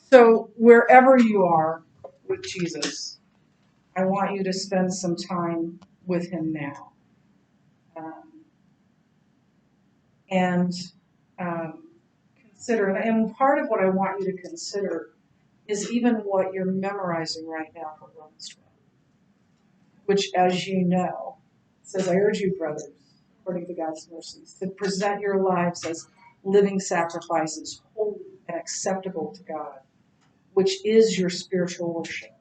So wherever you are with Jesus, I want you to spend some time with him now. And consider, and part of what I want you to consider is even what you're memorizing right now from Romans 12, which, as you know, says, I urge you, brothers, according to God's mercies, to present your lives as living sacrifices, holy and acceptable to God, which is your spiritual worship.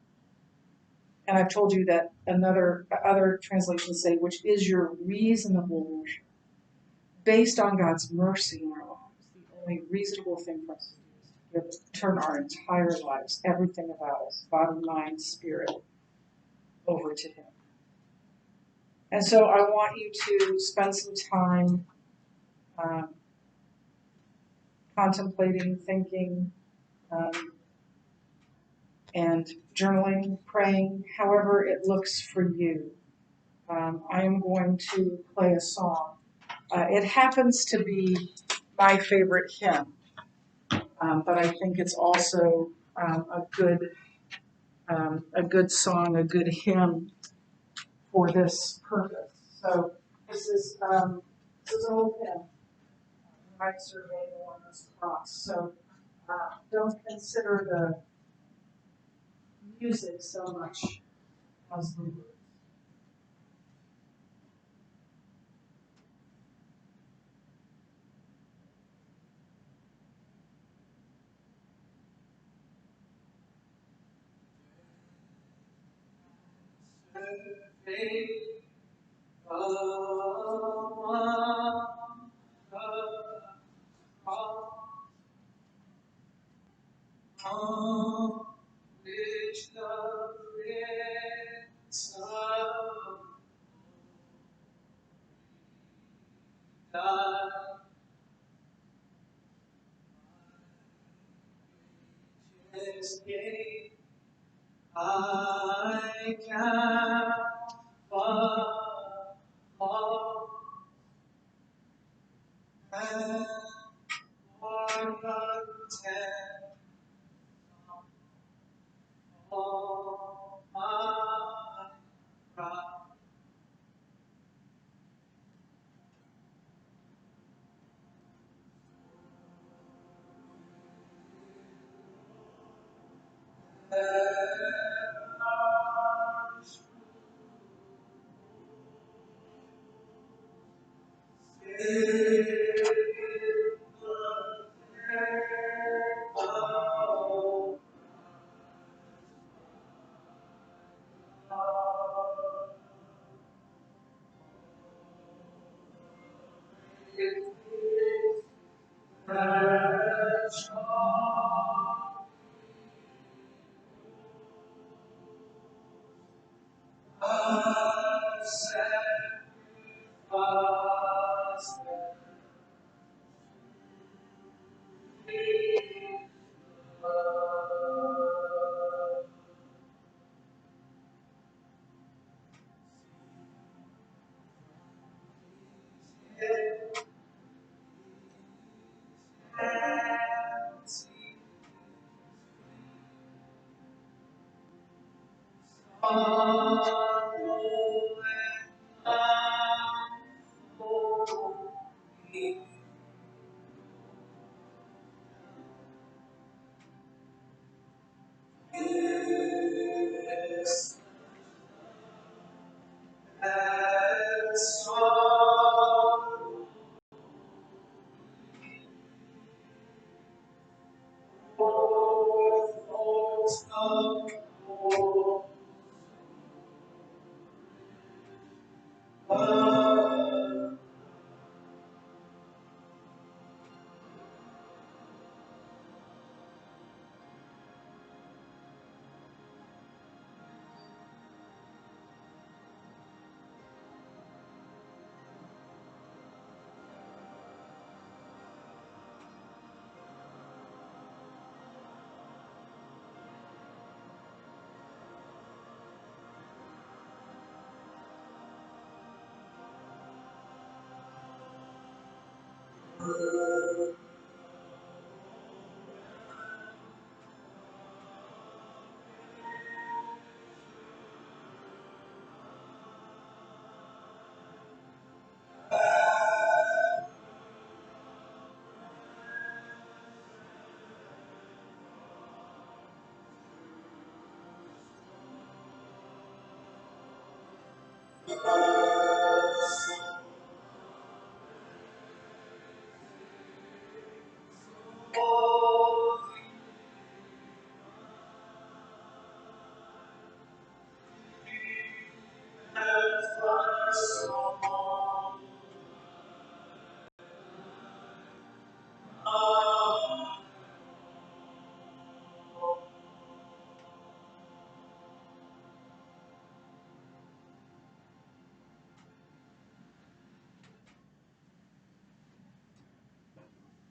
And I've told you that other translations say, which is your reasonable worship, based on God's mercy in our lives. The only reasonable thing for us to do is to turn our entire lives, everything about us, body, mind, spirit, over to him. And so I want you to spend some time contemplating, thinking, and journaling, praying, however it looks for you. I am going to play a song. It happens to be my favorite hymn, but I think it's also a good song, a good hymn for this purpose. So this is an old hymn. Right survey the one that's cross. So don't consider the music so much as the words. Which the Prince of God escape, I count but lost, and for content all my pride.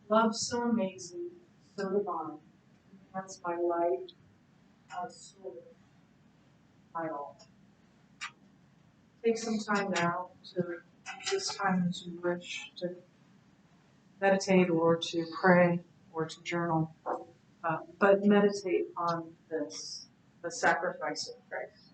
Love so amazing, so divine. That's my life, my soul, my all. Take some time now to use this time as you wish to meditate or to pray or to journal. But meditate on this, the sacrifice of Christ.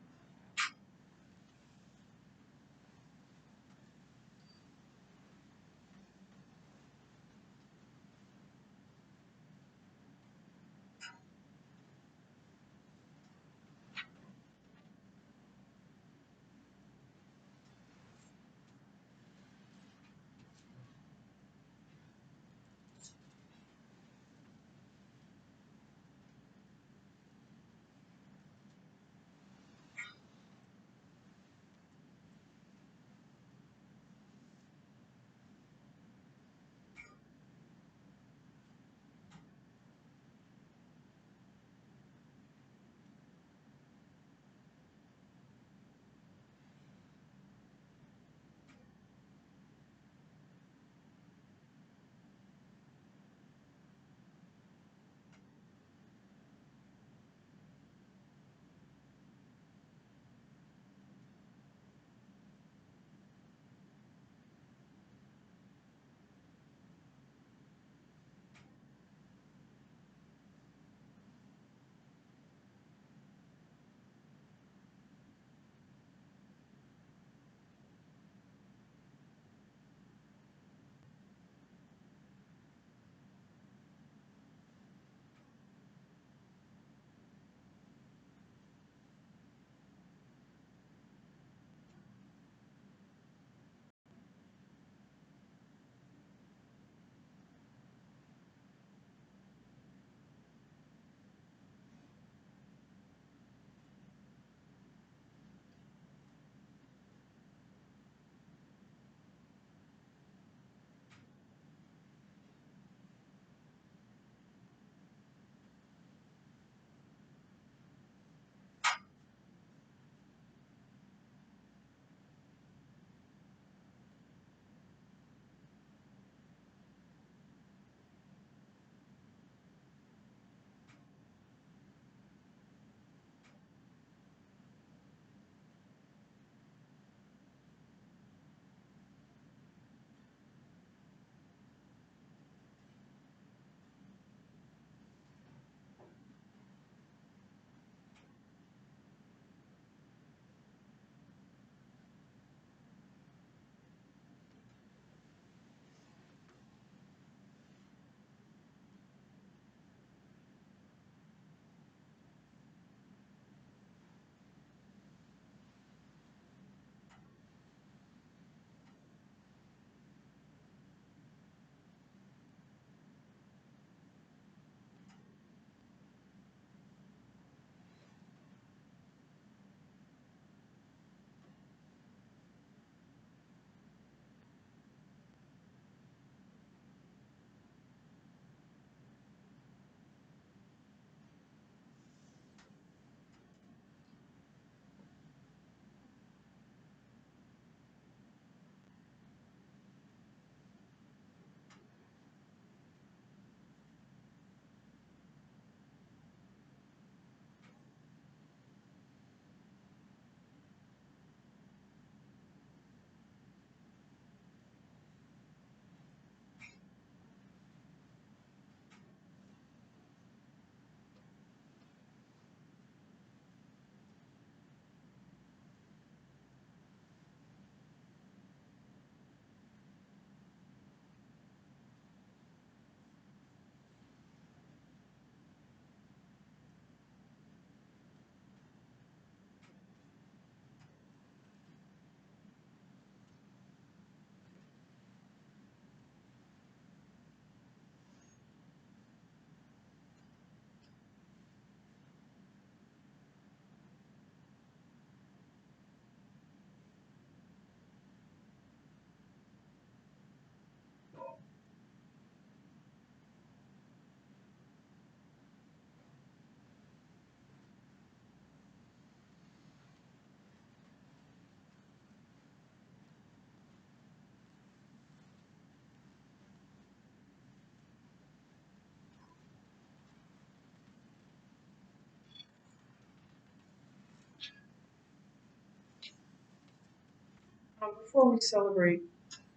before we celebrate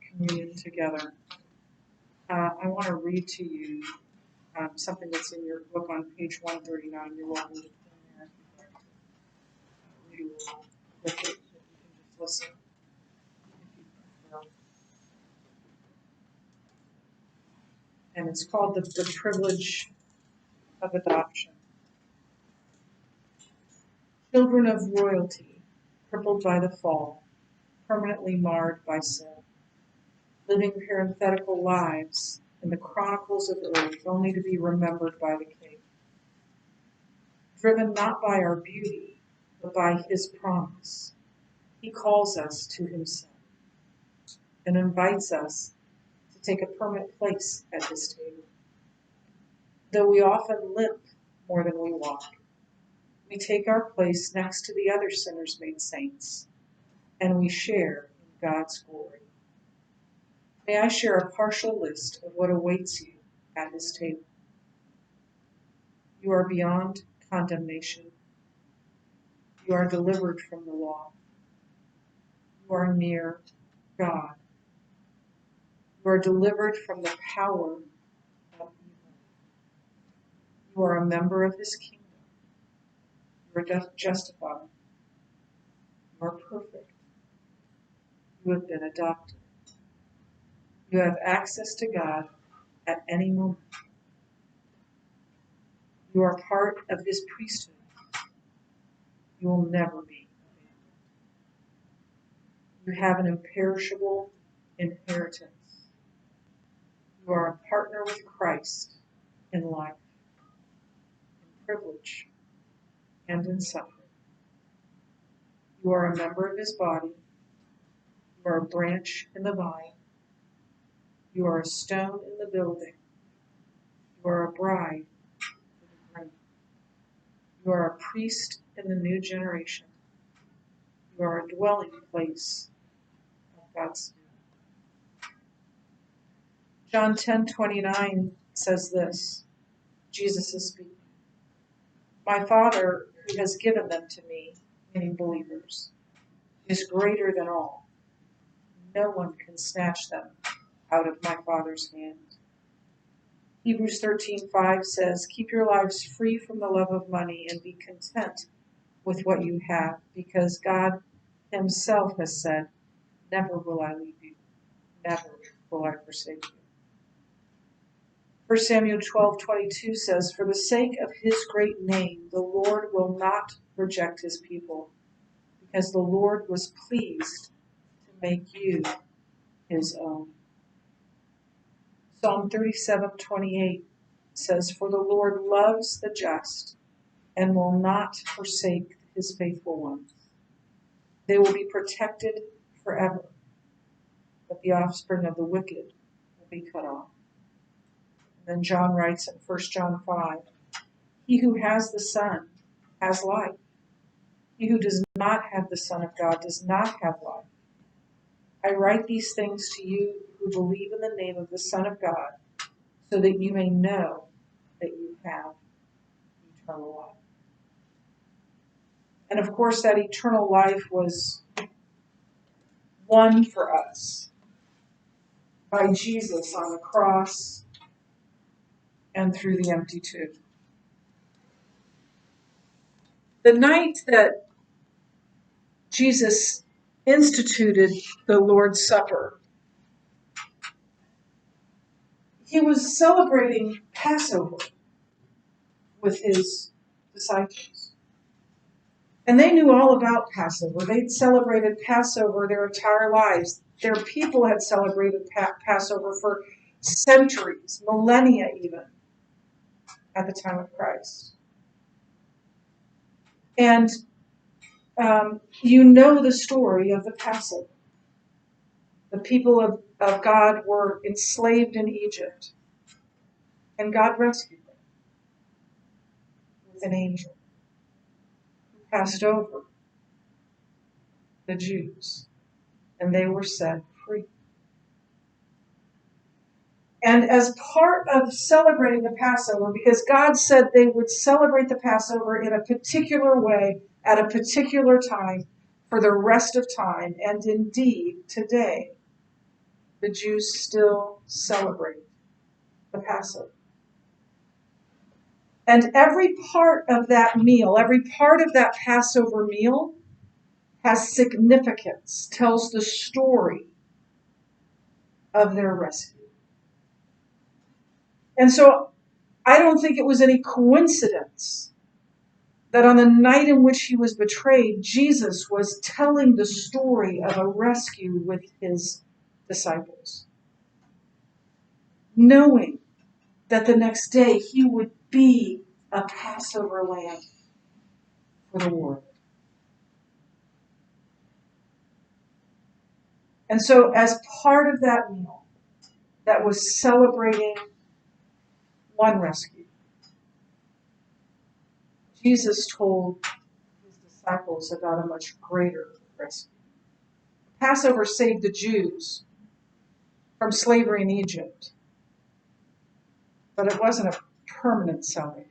communion together, I want to read to you something that's in your book on page 139. You're welcome to turn there if you'd like to read a little with it, but you can just listen if you prefer. And it's called The Privilege of Adoption. Children of royalty, crippled by the fall, permanently marred by sin, living parenthetical lives in the chronicles of earth only to be remembered by the King. Driven not by our beauty, but by his promise, he calls us to himself and invites us to take a permanent place at his table. Though we often limp more than we walk, we take our place next to the other sinners made saints, and we share in God's glory. May I share a partial list of what awaits you at his table. You are beyond condemnation. You are delivered from the law. You are near God. You are delivered from the power of evil. You are a member of his kingdom. You are justified. You are perfect. You have been adopted. You have access to God at any moment. You are part of his priesthood. You will never be abandoned. You have an imperishable inheritance. You are a partner with Christ in life, in privilege, and in suffering. You are a member of his body. You are a branch in the vine. You are a stone in the building. You are a bride for the groom. You are a priest in the new generation. You are a dwelling place of God's Spirit. John 10:29 says this. Jesus is speaking. My Father, who has given them to me, meaning believers, is greater than all. No one can snatch them out of my Father's hand. Hebrews 13:5 says, keep your lives free from the love of money and be content with what you have, because God himself has said, never will I leave you, never will I forsake you. 1 Samuel 12:22 says, for the sake of his great name, the Lord will not reject his people, because the Lord was pleased to make you his own. Psalm 37:28 says, for the Lord loves the just and will not forsake his faithful ones. They will be protected forever, but the offspring of the wicked will be cut off. And then John writes in 1 John 5, he who has the Son has life. He who does not have the Son of God does not have life. I write these things to you who believe in the name of the Son of God, so that you may know that you have eternal life. And of course, that eternal life was won for us by Jesus on the cross and through the empty tomb. The night that Jesus instituted the Lord's Supper, he was celebrating Passover with his disciples. And they knew all about Passover. They'd celebrated Passover their entire lives. Their people had celebrated Passover for centuries, millennia even, at the time of Christ. And you know the story of the Passover. The people of God were enslaved in Egypt, and God rescued them with an angel who passed over the Jews, and they were set free. And as part of celebrating the Passover, because God said they would celebrate the Passover in a particular way at a particular time for the rest of time, and indeed today, the Jews still celebrate the Passover. And every part of that meal, every part of that Passover meal has significance, tells the story of their rescue. And so I don't think it was any coincidence that on the night in which he was betrayed, Jesus was telling the story of a rescue with his disciples, knowing that the next day he would be a Passover lamb for the world. And so as part of that meal that was celebrating one rescue, Jesus told his disciples about a much greater rescue. Passover saved the Jews from slavery in Egypt, but it wasn't a permanent salvation.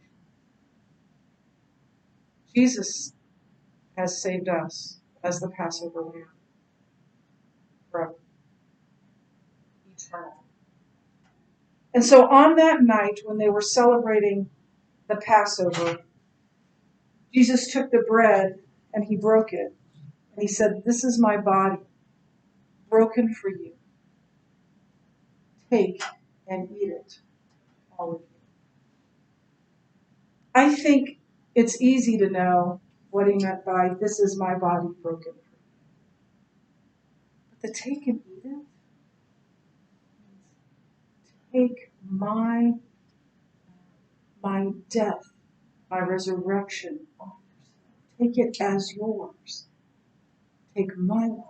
Jesus has saved us as the Passover lamb forever, eternal. And so on that night when they were celebrating the Passover, Jesus took the bread and he broke it. And he said, "This is my body, broken for you. Take and eat it, all of you." I think it's easy to know what he meant by, "This is my body broken for you." But to take and eat it, take my death, my resurrection on yourself. Take it as yours. Take my life.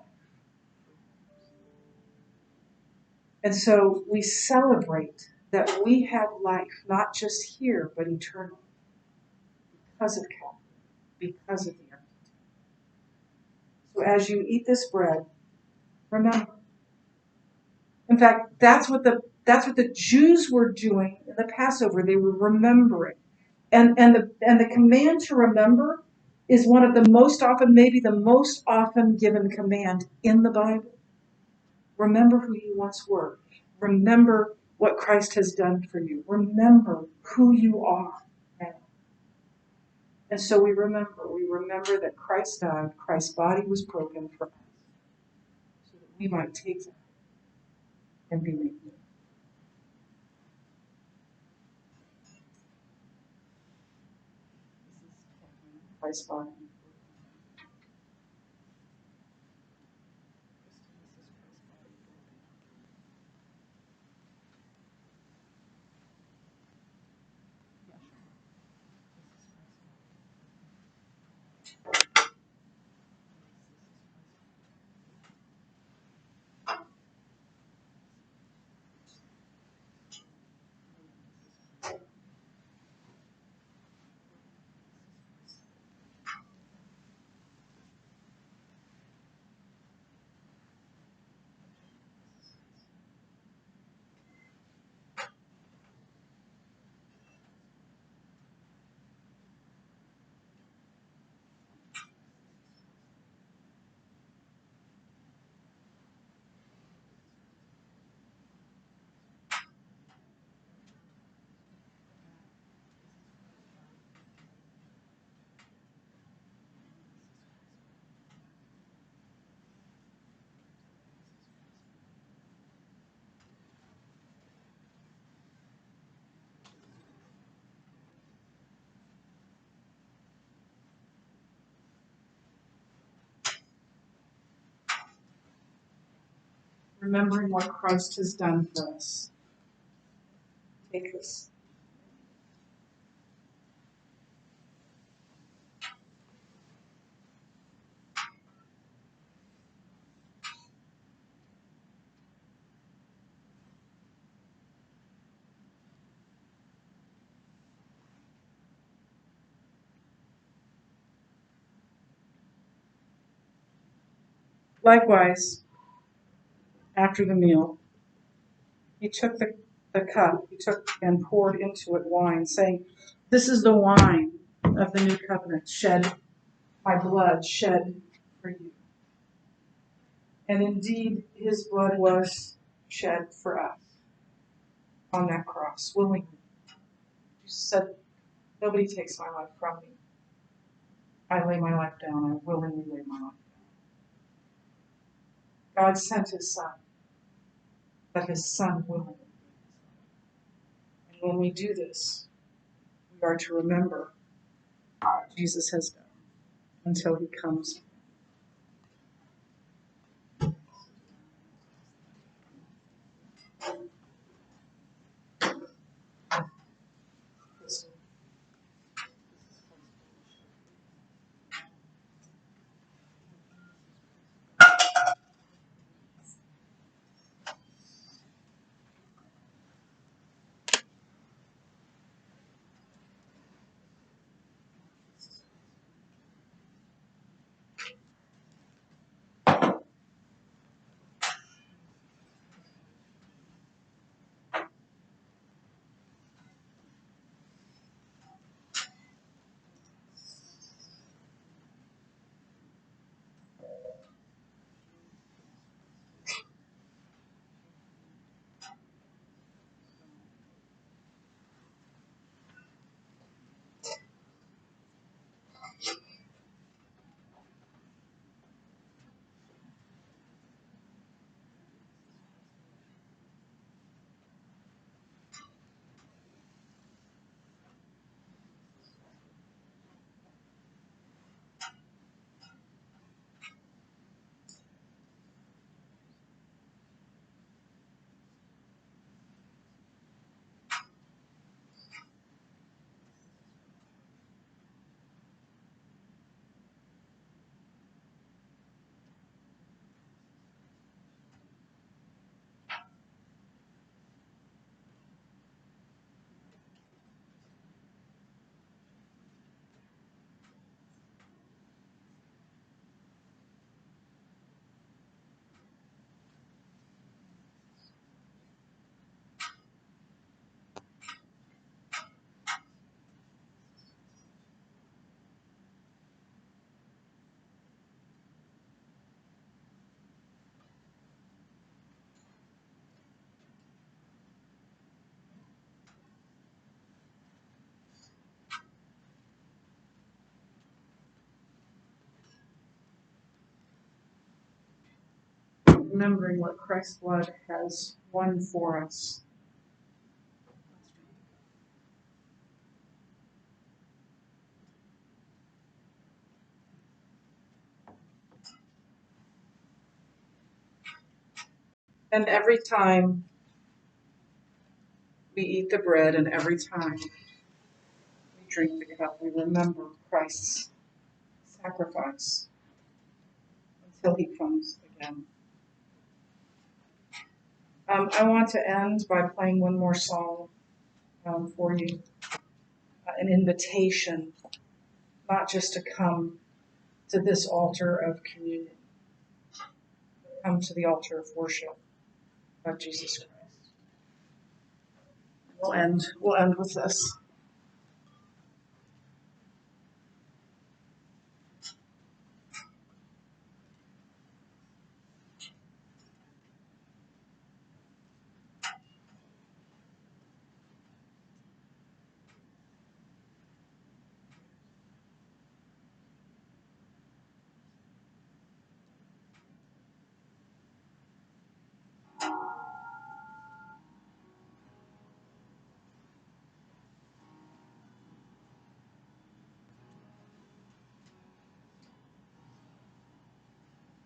And so we celebrate that we have life, not just here, but eternally, because of Calvary, because of the empty tomb. So as you eat this bread, remember. In fact, that's what the Jews were doing in the Passover. They were remembering. And the command to remember is one of the most often, maybe the most often given command in the Bible. Remember who you once were. Remember what Christ has done for you. Remember who you are now. And so we remember. We remember that Christ died. Christ's body was broken for us, so that we might take that and be made new. Christ's body. Remembering what Christ has done for us. Take this. Likewise, after the meal, he took the cup, he took and poured into it wine, saying, "This is the wine of the new covenant, shed, my blood shed for you. And indeed, his blood was shed for us on that cross, willingly. He said, nobody takes my life from me. I lay my life down. I willingly lay my life down. God sent his son, but his son willingly. And when we do this, we are to remember what Jesus has done until he comes. Remembering what Christ's blood has won for us. And every time we eat the bread and every time we drink the cup, we remember Christ's sacrifice until he comes again. I want to end by playing one more song for you, an invitation, not just to come to this altar of communion, but come to the altar of worship of Jesus Christ. We'll end with this.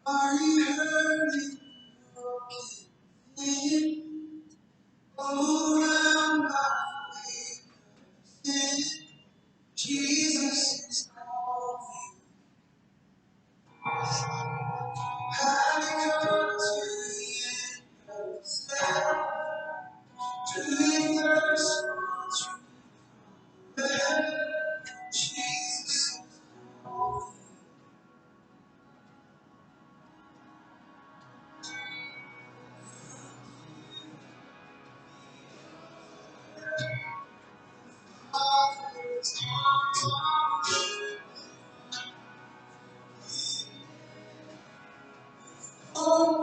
Are you hurting? All around my weakness, Jesus is calling. Have you come to the end of yourself? Do you thirst for truth? Jesus is calling. Father's arms are open.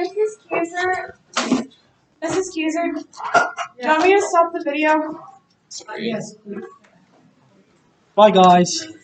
Mrs. Cuser? Mrs. Cuser? Do you want me to stop the video? Yes. Bye, guys.